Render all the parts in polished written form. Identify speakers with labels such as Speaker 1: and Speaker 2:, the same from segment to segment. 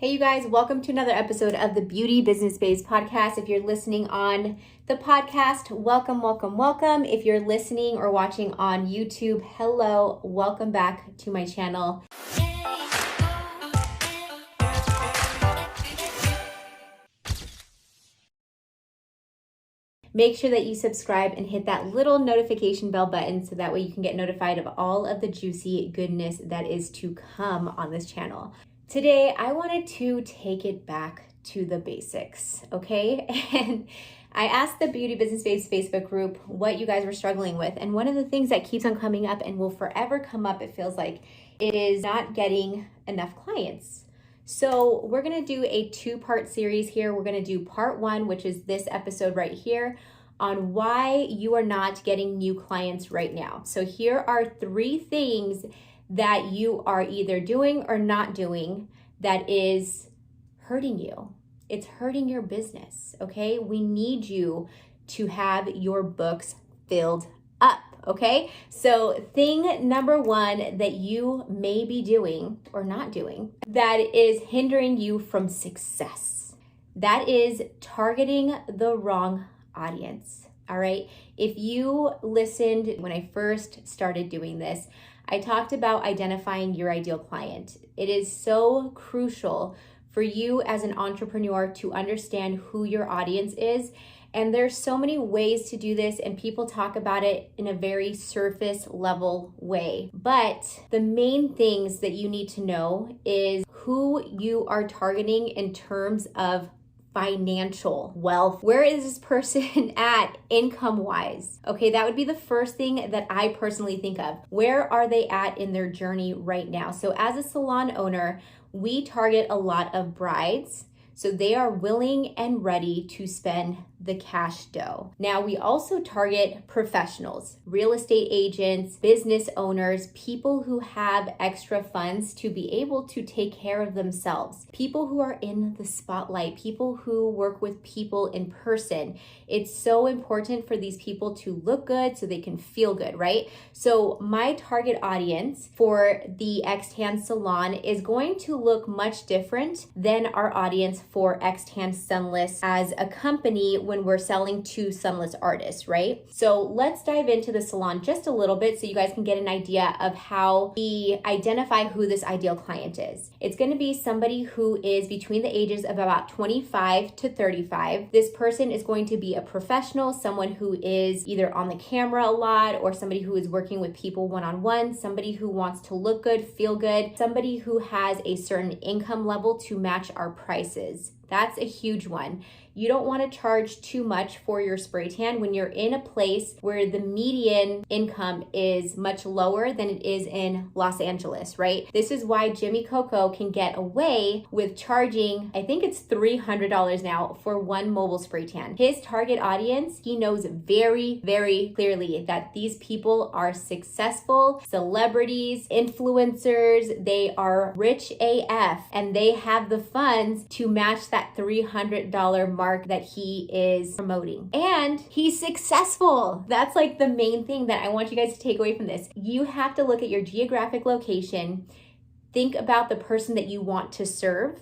Speaker 1: Hey you guys, welcome to another episode of the Beauty Business Babes podcast. If you're listening on the podcast, welcome, welcome, welcome. If you're listening or watching on YouTube, hello, welcome back to my channel. Make sure that you subscribe and hit that little notification bell button so that way you can get notified of all of the juicy goodness that is to come on this channel. Today, I wanted to take it back to the basics, okay? And I asked the Beauty Business Babes Facebook group what you guys were struggling with. And one of the things that keeps on coming up and will forever come up, it feels like, is not getting enough clients. So we're gonna do a two-part series here. We're gonna do part one, which is this episode right here, on why you are not getting new clients right now. So here are 3 things that you are either doing or not doing that is hurting you. It's hurting your business, okay? We need you to have your books filled up, okay? So thing number 1 that you may be doing or not doing that is hindering you from success, that is targeting the wrong audience, all right? If you listened when I first started doing this, I talked about identifying your ideal client. It is so crucial for you as an entrepreneur to understand who your audience is. And there's so many ways to do this, and people talk about it in a very surface level way. But the main things that you need to know is who you are targeting in terms of financial wealth. Where is this person at income-wise? Okay, that would be the first thing that I personally think of. Where are they at in their journey right now? So as a salon owner, we target a lot of brides. So they are willing and ready to spend the cash dough. Now we also target professionals, real estate agents, business owners, people who have extra funds to be able to take care of themselves, people who are in the spotlight, people who work with people in person. It's so important for these people to look good so they can feel good, right? So my target audience for the Xtan salon is going to look much different than our audience for Xtan Sunless as a company when we're selling to Sunless artists, right? So let's dive into the salon just a little bit so you guys can get an idea of how we identify who this ideal client is. It's going to be somebody who is between the ages of about 25 to 35. This person is going to be a professional, someone who is either on the camera a lot or somebody who is working with people one-on-one, somebody who wants to look good, feel good, somebody who has a certain income level to match our prices. That's a huge one. You don't want to charge too much for your spray tan when you're in a place where the median income is much lower than it is in Los Angeles, right? This is why Jimmy Coco can get away with charging, I think it's $300 now for one mobile spray tan. His target audience, he knows very, very clearly that these people are successful celebrities, influencers, they are rich AF, and they have the funds to match that $300 mark that he is promoting. And he's successful. That's like the main thing that I want you guys to take away from this. You have to look at your geographic location, think about the person that you want to serve.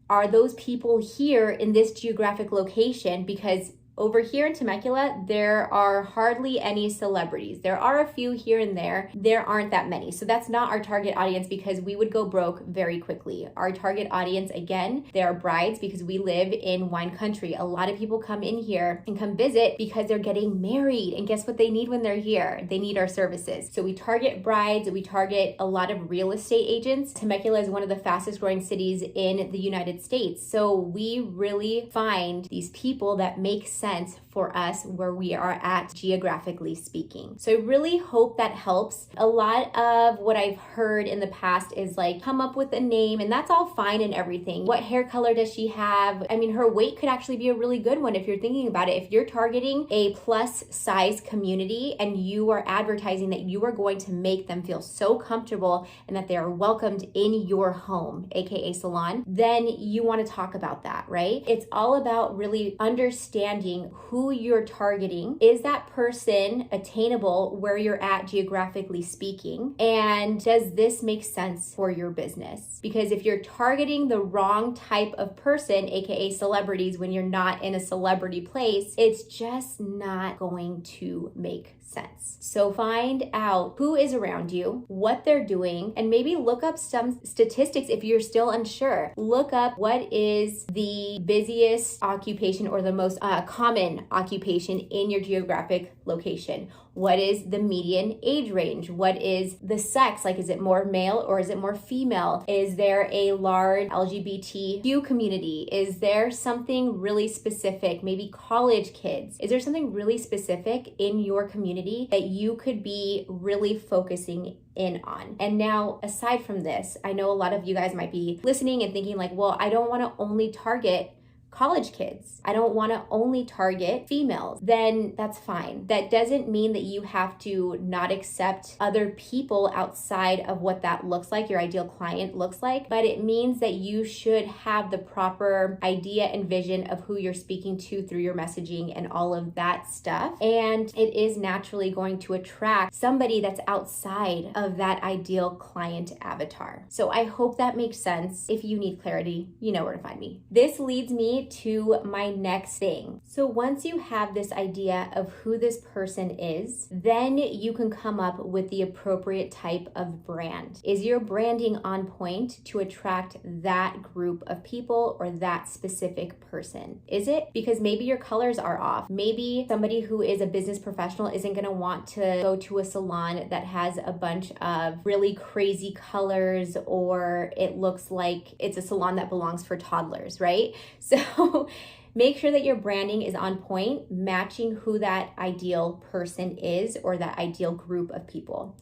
Speaker 1: Are those people here in this geographic location? Because over here in Temecula, there are hardly any celebrities. There are a few here and there. There aren't that many. So that's not our target audience because we would go broke very quickly. Our target audience, again, they are brides because we live in wine country. A lot of people come in here and come visit because they're getting married. And guess what they need when they're here? They need our services. So we target brides. We target a lot of real estate agents. Temecula is one of the fastest growing cities in the United States. So we really find these people that make sense for us where we are at geographically speaking. So I really hope that helps. A lot of what I've heard in the past is like, come up with a name, and that's all fine and everything. What hair color does she have? I mean, her weight could actually be a really good one if you're thinking about it. If you're targeting a plus size community and you are advertising that you are going to make them feel so comfortable and that they are welcomed in your home, aka salon, then you want to talk about that, right? It's all about really understanding checking who you're targeting. Is that person attainable where you're at geographically speaking? And does this make sense for your business? Because if you're targeting the wrong type of person, aka celebrities, when you're not in a celebrity place, it's just not going to make sense. So find out who is around you, what they're doing, and maybe look up some statistics if you're still unsure. Look up what is the busiest occupation or the most common occupation in your geographic location. What is the median age range? What is the sex? Like, is it more male or is it more female? Is there a large LGBTQ community? Is there something really specific? Maybe college kids. Is there something really specific in your community that you could be really focusing in on? And now, aside from this, I know a lot of you guys might be listening and thinking like, well, I don't want to only target college kids. I don't want to only target females. Then that's fine. That doesn't mean that you have to not accept other people outside of what that looks like, your ideal client looks like, but it means that you should have the proper idea and vision of who you're speaking to through your messaging and all of that stuff. And it is naturally going to attract somebody that's outside of that ideal client avatar. So I hope that makes sense. If you need clarity, you know where to find me. This leads me to my next thing. So once you have this idea of who this person is, then you can come up with the appropriate type of brand. Is your branding on point to attract that group of people or that specific person? Is it? Because maybe your colors are off. Maybe somebody who is a business professional isn't going to want to go to a salon that has a bunch of really crazy colors, or it looks like it's a salon that belongs for toddlers, right? So make sure that your branding is on point, matching who that ideal person is or that ideal group of people.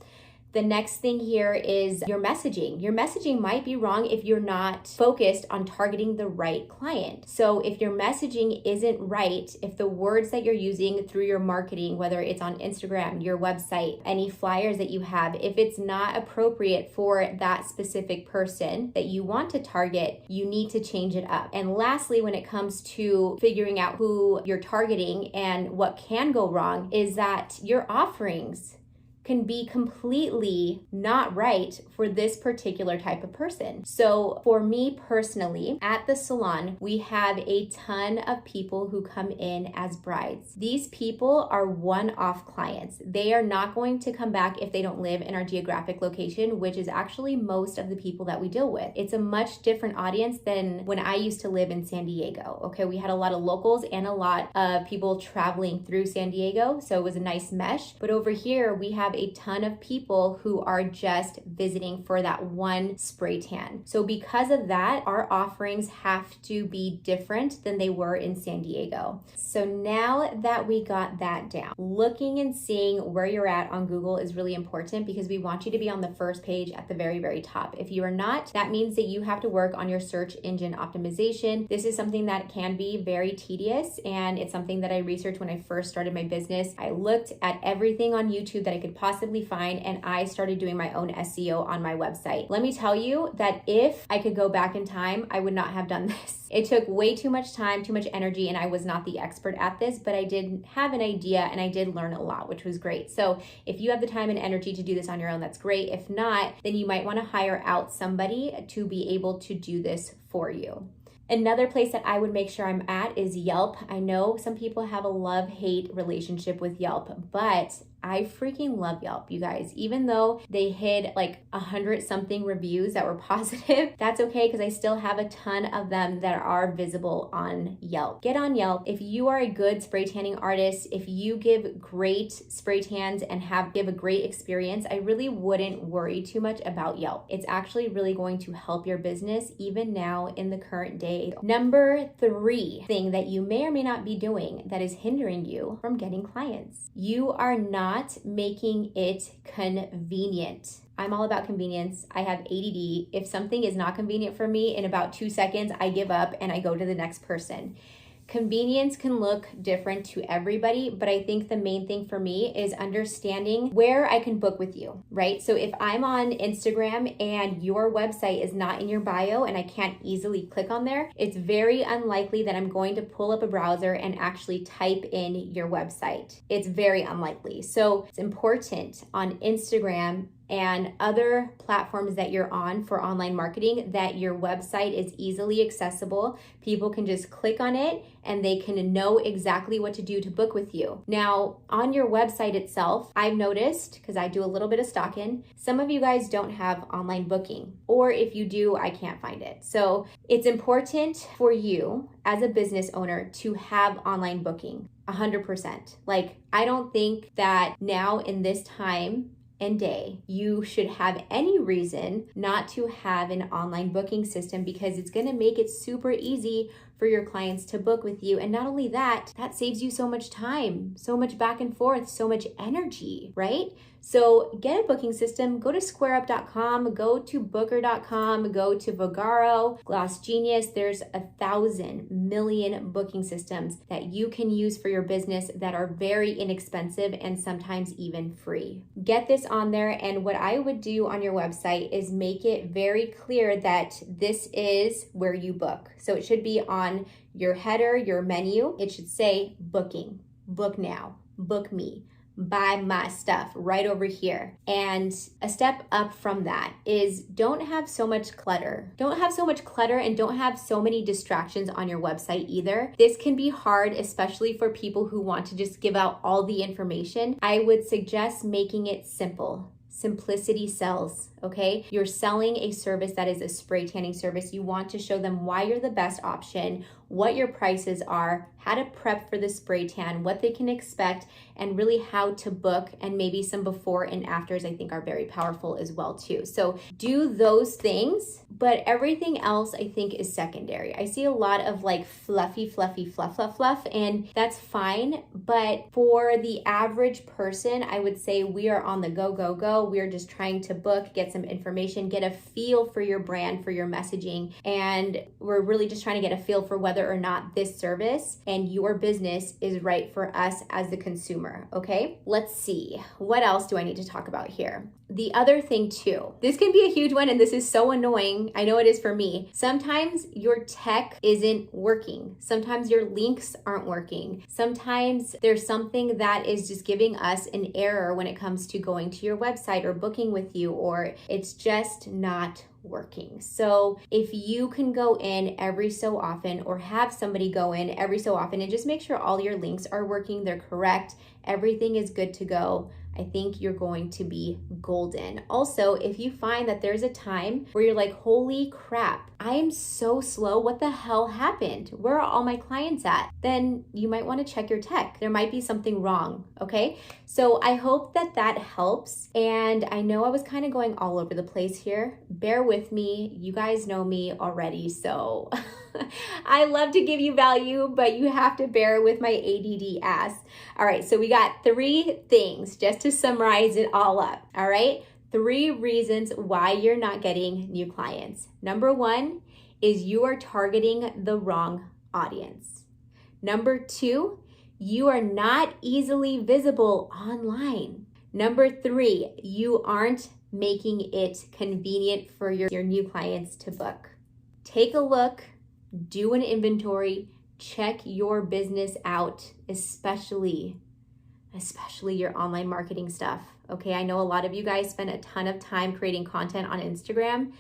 Speaker 1: The next thing here is your messaging. Your messaging might be wrong if you're not focused on targeting the right client. So if your messaging isn't right, if the words that you're using through your marketing, whether it's on Instagram, your website, any flyers that you have, if it's not appropriate for that specific person that you want to target, you need to change it up. And lastly, when it comes to figuring out who you're targeting and what can go wrong, is that your offerings can be completely not right for this particular type of person. So for me personally, at the salon, we have a ton of people who come in as brides. These people are one-off clients. They are not going to come back if they don't live in our geographic location, which is actually most of the people that we deal with. It's a much different audience than when I used to live in San Diego. Okay, we had a lot of locals and a lot of people traveling through San Diego, so it was a nice mesh. But over here, we have a ton of people who are just visiting for that one spray tan. So because of that, our offerings have to be different than they were in San Diego. So now that we got that down, looking and seeing where you're at on Google is really important because we want you to be on the first page at the very, very top. If you are not, that means that you have to work on your search engine optimization. This is something that can be very tedious, and it's something that I researched when I first started my business. I looked at everything on YouTube that I could possibly find, and I started doing my own SEO on my website. Let me tell you that if I could go back in time, I would not have done this. It took way too much time, too much energy, and I was not the expert at this, but I did have an idea and I did learn a lot, which was great. So if you have the time and energy to do this on your own, that's great. If not, then you might want to hire out somebody to be able to do this for you. Another place that I would make sure I'm at is Yelp. I know some people have a love-hate relationship with Yelp, but I freaking love Yelp, you guys. Even though they hid like 100-something reviews that were positive, that's okay because I still have a ton of them that are visible on Yelp. Get on Yelp. If you are a good spray tanning artist, if you give great spray tans and give a great experience, I really wouldn't worry too much about Yelp. It's actually really going to help your business even now in the current day. Number 3 thing that you may or may not be doing that is hindering you from getting clients. You are not making it convenient. I'm all about convenience. I have ADD. If something is not convenient for me, in about 2 seconds, I give up and I go to the next person. Convenience can look different to everybody, but I think the main thing for me is understanding where I can book with you, right? So if I'm on Instagram and your website is not in your bio and I can't easily click on there, it's very unlikely that I'm going to pull up a browser and actually type in your website. It's very unlikely. So it's important on Instagram and other platforms that you're on for online marketing that your website is easily accessible. People can just click on it and they can know exactly what to do to book with you. Now, on your website itself, I've noticed, because I do a little bit of stalking, some of you guys don't have online booking, or if you do, I can't find it. So it's important for you as a business owner to have online booking, 100%. Like, I don't think that now in this time and day, you should have any reason not to have an online booking system, because it's going to make it super easy for your clients to book with you. And not only that, that saves you so much time, so much back and forth, so much energy, right? So get a booking system, go to squareup.com, go to booker.com, go to Vogaro, Gloss Genius. There's 1,000 million booking systems that you can use for your business that are very inexpensive and sometimes even free. Get this on there. And what I would do on your website is make it very clear that this is where you book. So it should be on your header, your menu. It should say booking, book now, book me, buy my stuff right over here. And a step up from that is don't have so much clutter. Don't have so much clutter and don't have so many distractions on your website either. This can be hard, especially for people who want to just give out all the information. I would suggest making it simple. Simplicity sells, okay? You're selling a service that is a spray tanning service. You want to show them why you're the best option, what your prices are, how to prep for the spray tan, what they can expect, and really how to book, and maybe some before and afters I think are very powerful as well too. So do those things, but everything else I think is secondary. I see a lot of like fluff, and that's fine. But for the average person, I would say we are on the go. We're just trying to book, get some information, get a feel for your brand, for your messaging. And we're really just trying to get a feel for whether or not this service and your business is right for us as the consumer, okay? Let's see. What else do I need to talk about here? The other thing too, this can be a huge one, and this is so annoying. I know it is for me. Sometimes your tech isn't working. Sometimes your links aren't working. Sometimes there's something that is just giving us an error when it comes to going to your website or booking with you, or it's just not working. So if you can go in every so often, or have somebody go in every so often and just make sure all your links are working, they're correct, everything is good to go, I think you're going to be golden. Also, if you find that there's a time where you're like, holy crap, I am so slow, what the hell happened? Where are all my clients at? Then you might want to check your tech. There might be something wrong, okay? So I hope that that helps. And I know I was kind of going all over the place here. Bear with me. You guys know me already, so I love to give you value, but you have to bear with my ADD ass. All right, so we got 3 things just to summarize it all up, all right? 3 reasons why you're not getting new clients. Number 1 is you are targeting the wrong audience. Number 2, you are not easily visible online. Number 3, you aren't making it convenient for your new clients to book. Take a look, do an inventory, check your business out, especially your online marketing stuff. Okay, I know a lot of you guys spend a ton of time creating content on Instagram,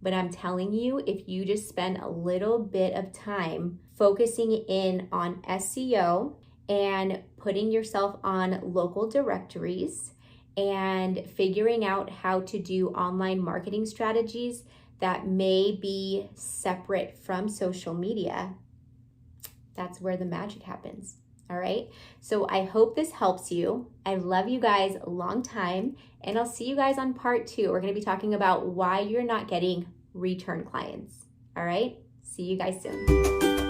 Speaker 1: but I'm telling you, if you just spend a little bit of time focusing in on SEO and putting yourself on local directories and figuring out how to do online marketing strategies that may be separate from social media, that's where the magic happens. All right. So I hope this helps you. I love you guys a long time, and I'll see you guys on part 2. We're going to be talking about why you're not getting return clients. All right. See you guys soon.